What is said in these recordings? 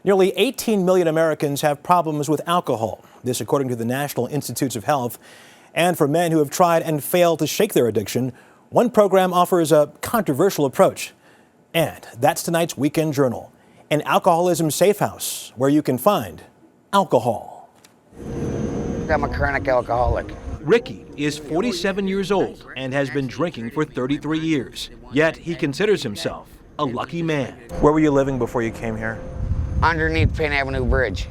Nearly 18 million Americans have problems with alcohol. This according to the National Institutes of Health. And for men who have tried and failed to shake their addiction, one program offers a controversial approach. And that's tonight's Weekend Journal, an alcoholism safe house where you can find alcohol. I'm a chronic alcoholic. Ricky is 47 years old and has been drinking for 33 years. Yet he considers himself a lucky man. Where were you living before you came here? Underneath Penn Avenue Bridge.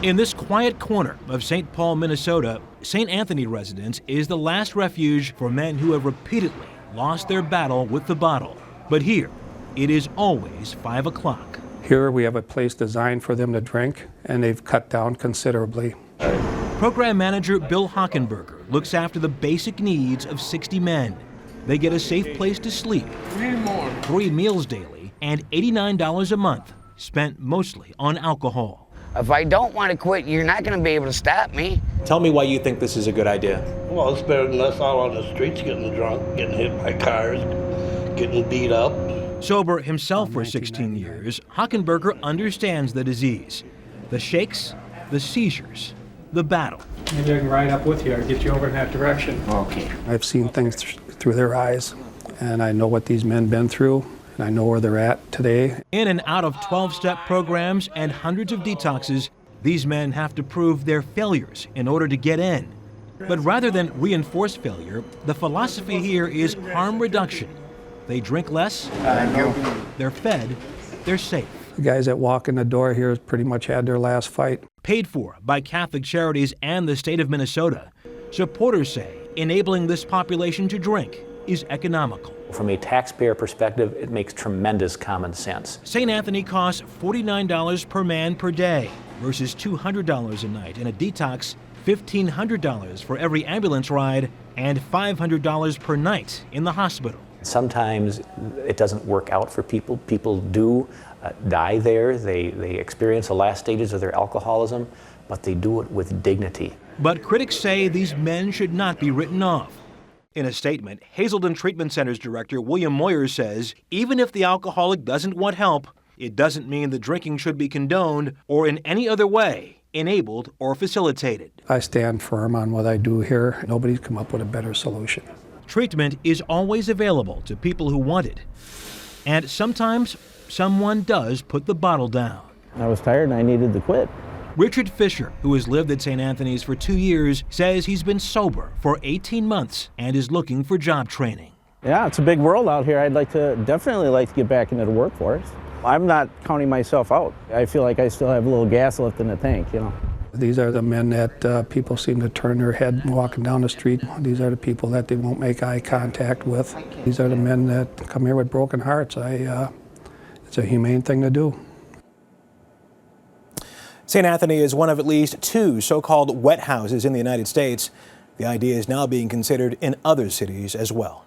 In this quiet corner of St. Paul, Minnesota, St. Anthony residence is the last refuge for men who have repeatedly lost their battle with the bottle. But here, it is always 5 o'clock. Here we have a place designed for them to drink, and they've cut down considerably. Program manager Bill Hockenberger looks after the basic needs of 60 men. They get a safe place to sleep, 3 meals daily, and $89 a month, spent mostly on alcohol. If I don't want to quit, you're not going to be able to stop me. Tell me why you think this is a good idea. Well, it's better than us all on the streets getting drunk, getting hit by cars, getting beat up. Sober himself for 16 years, Hockenberger understands the disease, the shakes, the seizures, the battle. Maybe I can ride up with you or get you over in that direction. Okay. I've seen things through their eyes, and I know what these men been through, and I know where they're at today. In and out of 12-step programs and hundreds of detoxes, these men have to prove their failures in order to get in. But rather than reinforce failure, the philosophy here is harm reduction. They drink less, they're fed, they're safe. The guys that walk in the door here pretty much had their last fight. Paid for by Catholic Charities and the state of Minnesota, supporters say enabling this population to drink is economical. From a taxpayer perspective, it makes tremendous common sense. St. Anthony costs $49 per man per day versus $200 a night, and a detox $1,500 for every ambulance ride and $500 per night in the hospital. Sometimes it doesn't work out for people. People do die there. They experience the last stages of their alcoholism, but they do it with dignity. But critics say these men should not be written off. In a statement, Hazelden Treatment Center's director William Moyer says even if the alcoholic doesn't want help, it doesn't mean the drinking should be condoned or in any other way enabled or facilitated. I stand firm on what I do here. Nobody's come up with a better solution. Treatment is always available to people who want it. And sometimes someone does put the bottle down. I was tired and I needed to quit. Richard Fisher, who has lived at St. Anthony's for 2 years, says he's been sober for 18 months and is looking for job training. Yeah, it's a big world out here. I'd definitely like to get back into the workforce. I'm not counting myself out. I feel like I still have a little gas left in the tank, you know. These are the men that people seem to turn their head walking down the street. These are the people that they won't make eye contact with. These are the men that come here with broken hearts. It's a humane thing to do. St. Anthony is one of at least 2 so-called wet houses in the United States. The idea is now being considered in other cities as well.